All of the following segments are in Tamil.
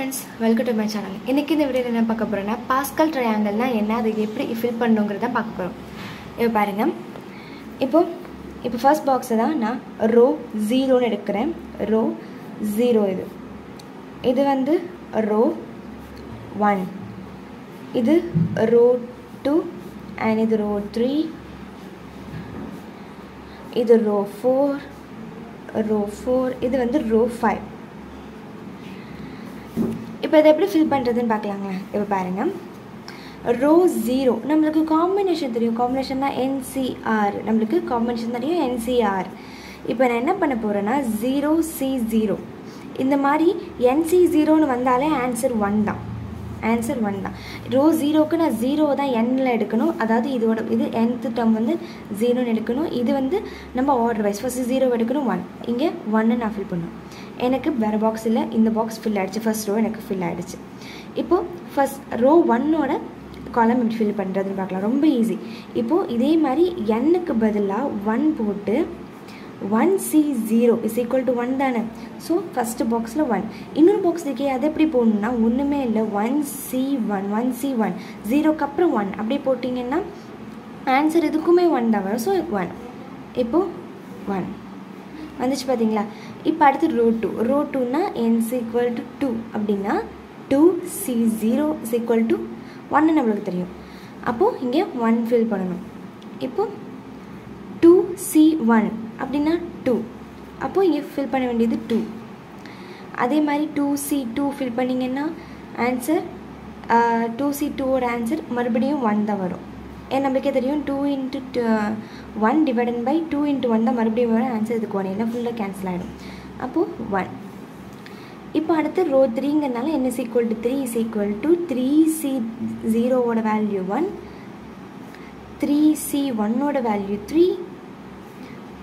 friends, welcome to my channel. இன்னைக்கு இந்த வீடியோல என்ன பார்க்க போறேன்னா பாஸ்கல் ட்ரையாங்கிள்னா என்ன அது எப்படி ஃபில் பண்ணனும்ங்கறத பார்க்க போறோம். இப்போ பாருங்க. இப்போ ஃபர்ஸ்ட் பாக்ஸ் தான் நான் ரோ 0 ன்னு எடுக்கறேன். ரோ 0 இது வந்து ரோ 1. இது ரோ 2 and இது ரோ 3. இது ரோ 4 இது வந்து ரோ 5. இப்போ இதை எப்படி ஃபில் பண்ணுறதுன்னு பார்க்கலாங்க. இப்போ பாருங்கள், ரோ 0 நம்மளுக்கு காம்பினேஷன் தெரியும். காம்பினேஷன் தான் NCR. நம்மளுக்கு காம்பினேஷன் தெரியும் NCR. இப்போ நான் என்ன பண்ண போகிறேன்னா 0C0 இந்த மாதிரி NC0ன்னு வந்தாலே ஆன்சர் 1 தான். ரோ 0க்கு நான் 0 தான் Nல எடுக்கணும். அதாவது இது nth டேர்ம் வந்து 0ன்னு எடுக்கணும். இது வந்து நம்ம ஆர்டர் வைஸ் ஃபர்ஸ்ட் 0 எடுக்கணும், 1 இங்கே 1 நான் ஃபில் பண்ணணும். எனக்கு வேறு பாக்ஸ் இல்லை, இந்த பாக்ஸ் ஃபில் ஆகிடுச்சு. ஃபர்ஸ்ட் ரோ எனக்கு ஃபில் ஆகிடுச்சு. இப்போது ஃபர்ஸ்ட் ரோ 1ஓட காலம் எப்படி ஃபில் பண்ணுறதுன்னு பார்க்கலாம். ரொம்ப ஈஸி. இப்போது இதே மாதிரி Nக்கு பதிலாக 1 போட்டு 1C0 is equal to 1 தானே. ஸோ ஃபஸ்ட்டு பாக்ஸில் 1. இன்னொரு பாக்ஸ் இருக்கே, அது எப்படி போடணுன்னா ஒன்றுமே இல்லை, 1C1 0க்கு அப்புறம் 1 அப்படியே போட்டிங்கன்னா ஆன்சர் இதுக்குமே 1 தான் வரும். ஸோ 1 இப்போது 1 வந்துச்சு பார்த்தீங்களா. இப்போ அடுத்து ரோ 2னா NC equal to 2 அப்படின்னா 2C0 is equal to 1 நம்மளுக்கு தெரியும். அப்போது இங்கே 1 ஃபில் பண்ணணும். இப்போது 2C1 அப்படின்னா 2. அப்போது இங்கே ஃபில் பண்ண வேண்டியது 2. அதே மாதிரி 2C2 ஃபில் பண்ணிங்கன்னா ஆன்சர் 2C2ஓட ஆன்சர் மறுபடியும் 1 தான் வரும். ஏன் நம்மளுக்கே தெரியும் 2 into 1 divided by 2 into 1 தான் மறுபடியும் வரும். ஆன்சர் இதுக்கு 1 இல்லை, ஃபுல்லாக கேன்சல் ஆகிடும். அப்போது 1. இப்போ அடுத்து ரோ 3ங்கிறதுனால n is equal to 3 is equal to 3C0ஓட வேல்யூ 1, 3C1ஓட வேல்யூ 3,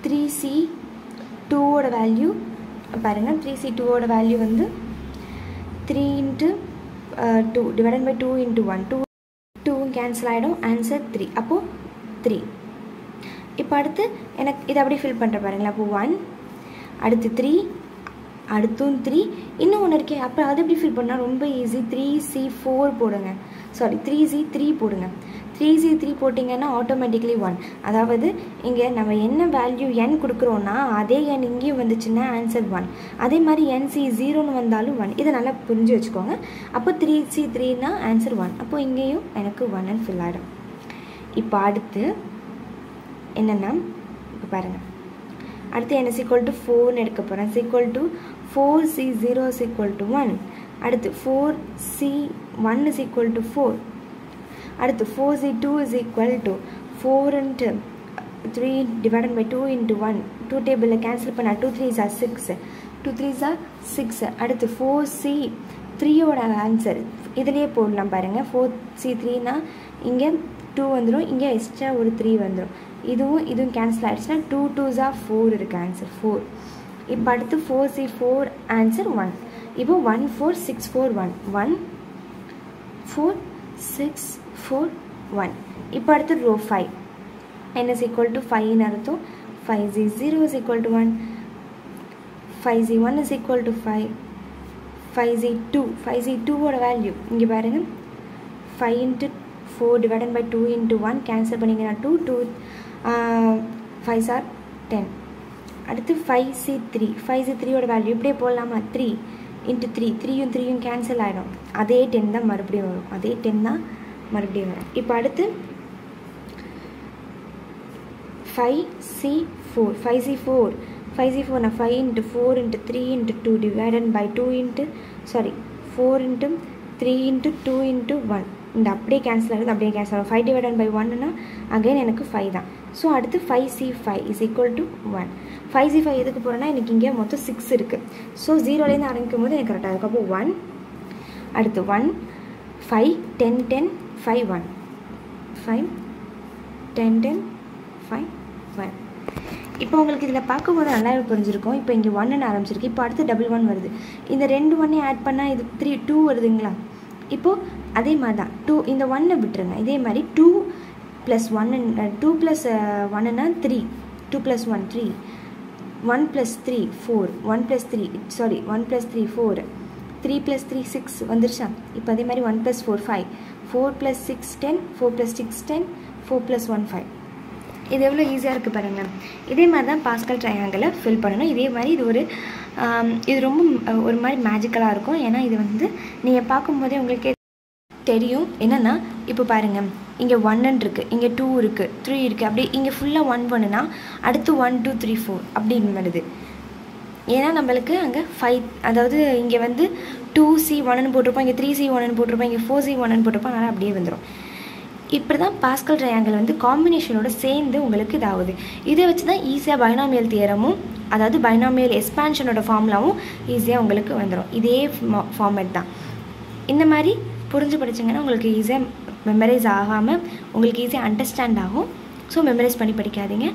3C2ஓட வேல்யூ பாருங்கள். 3C2ஓட வேல்யூ வந்து 3 into 2 divided by 2 into 1 2 cancel ஆகிடும். ஆன்சர் 3. அப்போது 3. இப்போ அடுத்து எனக்கு இதை அப்படியே ஃபில் பண்ணுற பாருங்களா. அப்போது 1 அடுத்து 3 அடுத்தும் 3 இன்னும் ஒன்று இருக்கே. அப்புறம் அதை எப்படி ஃபில் பண்ணால் ரொம்ப ஈஸி. 3C4 போடுங்க, 3C3 போடுங்க. 3C3 போட்டிங்கன்னா ஆட்டோமேட்டிக்லி 1. அதாவது இங்கே நம்ம என்ன வேல்யூ n கொடுக்குறோன்னா அதே n இங்கேயும் வந்துச்சுன்னா ஆன்சர் 1. அதே மாதிரி NC0ன்னு வந்தாலும் 1. இதை நல்லா புரிஞ்சு வச்சுக்கோங்க. அப்போ 3C3னா ஆன்சர் 1. அப்போது இங்கேயும் எனக்கு 1 ஃபில் ஆகிடும். இப்போ அடுத்து என்னென்னா இப்போ பாருங்கள், அடுத்து n is equal to 4ன்னு எடுக்க போகிறேன். is equal to 4C0 is equal to 1. அடுத்து 4C1 is equal to 4. அடுத்து 4C2 is equal to 4 into 3 divided by 2 into 1. 2 டேபிளில் கேன்சல் பண்ண 2 3s are 6, 2 3s are 6. அடுத்து 4C3ஓட ஆன்சர் இதுலேயே போடலாம் பாருங்கள். 4C3னா இங்கே 2 வந்துடும், இங்கே எக்ஸ்ட்ரா ஒரு 3 வந்துடும். இதுவும் கேன்சல் ஆகிடுச்சுன்னா 2 2s are 4 இருக்குது, ஆன்சர் 4. இப்போ அடுத்து 4C4 ஆன்சர் 1. இப்போ 1 4 6 4 1 1 4 6 4 1. இப்போ அடுத்து row 5 n is equal to 5ன்னு அர்த்தம். 5C0 is equal to 1, 5C1 is equal to 5, 5C2ஓட value இங்கே பாருங்கள். 5 into 4 divided by 2 into 1 cancel பண்ணிங்கன்னா 2 5s are 10. அடுத்து 5C3ஓட வேல்யூ இப்படியே போடலாமா. 3 into 3 3யும் கேன்சல் ஆகிடும். அதே 10 தான் மறுபடியும் வரும். இப்போ அடுத்து 5C4 நான் 5 into 4 into 3 into 2 divided by 2 into 4 into 3 into 2 into 1 இந்த அப்படியே கேன்சல் ஆகுது. 5 divided by 1னா அகைன் எனக்கு 5 தான். ஸோ அடுத்து 5C5 is equal to 1. 5C5 எதுக்கு போகிறேன்னா எனக்கு இங்கே மொத்தம் 6 இருக்குது. ஸோ 0லேருந்து ஆரம்பிக்கும் போது எனக்கு கரெக்டாக இருக்கும். அப்போ 1 அடுத்து 1 5 10 10 5 1 5 10 10 5 1. இப்போ உங்களுக்கு இதில் பார்க்கும்போது நல்லாவே புரிஞ்சிருக்கும். இப்போ இங்கே 1ன்னு ஆரம்பிச்சிருக்கு. இப்போ அடுத்து 1 வருது. இந்த 2 1 ஆட் பண்ணால் இது 2 வருதுங்களா. இப்போது அதே மாதிரி தான் 2 இந்த 1 விட்டுருங்க. இதே மாதிரி 2 + 1 2 + 1னா 3, 2 + 1 3, 1 + 3 4, 1 + 3 4, 3 + 3 6 வந்துருச்சா? இப்போ அதே மாதிரி 1 + 4 5, 4 + 6 10, 4 + 6 10, 4 + 1 5. இது எவ்வளோ ஈஸியாக இருக்குது பாருங்கள். இதே மாதிரி தான் பாஸ்கல் ட்ரையாங்கிளை ஃபில் பண்ணணும். இதே மாதிரி இது ரொம்ப ஒரு மாதிரி மேஜிக்கலாக இருக்கும். ஏன்னா இது வந்து நீங்கள் பார்க்கும்போதே உங்களுக்கே தெரியும். என்னென்னா இப்போ பாருங்கள், இங்கே 1 இருக்குது, இங்கே 2 இருக்குது, 3 இருக்குது, அப்படி இங்கே ஃபுல்லாக 1 1னா அடுத்து 1 2 3 4 அப்படின்னு வருது. ஏன்னா நம்மளுக்கு அங்கே 5, அதாவது இங்கே வந்து 2C1ன்னு போட்டிருப்போம், இங்கே 3C1ன்னு போட்டிருப்போம், இங்கே 4C1ன்னு போட்டிருப்போம். அதனால் அப்படியே வந்துடும். இப்படி தான் பாஸ்கல் ட்ரையாங்கிள் வந்து காம்பினேஷனோட சேர்ந்து உங்களுக்கு இதாகுது. இதை வச்சு தான் ஈஸியாக பைனாமியல் தியரமும், அதாவது பைனாமியல் எக்ஸ்பான்ஷனோட ஃபார்முலாவும் ஈஸியாக உங்களுக்கு வந்துடும். இதே ஃபார்மேட் தான். இந்த மாதிரி புரிஞ்சு படிச்சிங்கன்னா உங்களுக்கு ஈஸியாக மெமரைஸ் ஆகாமல் உங்களுக்கு ஈஸியாக அண்டர்ஸ்டாண்ட் ஆகும். ஸோ மெமரைஸ் பண்ணி படிக்காதீங்க.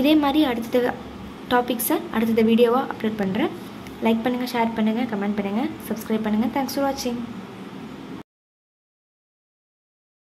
இதே மாதிரி அடுத்த டாபிக்ஸை அடுத்த வீடியோவாக அப்லோட் பண்ணுறேன். லைக் பண்ணுங்கள், ஷேர் பண்ணுங்கள், கமெண்ட் பண்ணுங்கள், சப்ஸ்கிரைப் பண்ணுங்கள். தேங்க்ஸ் ஃபார் வாட்சிங்.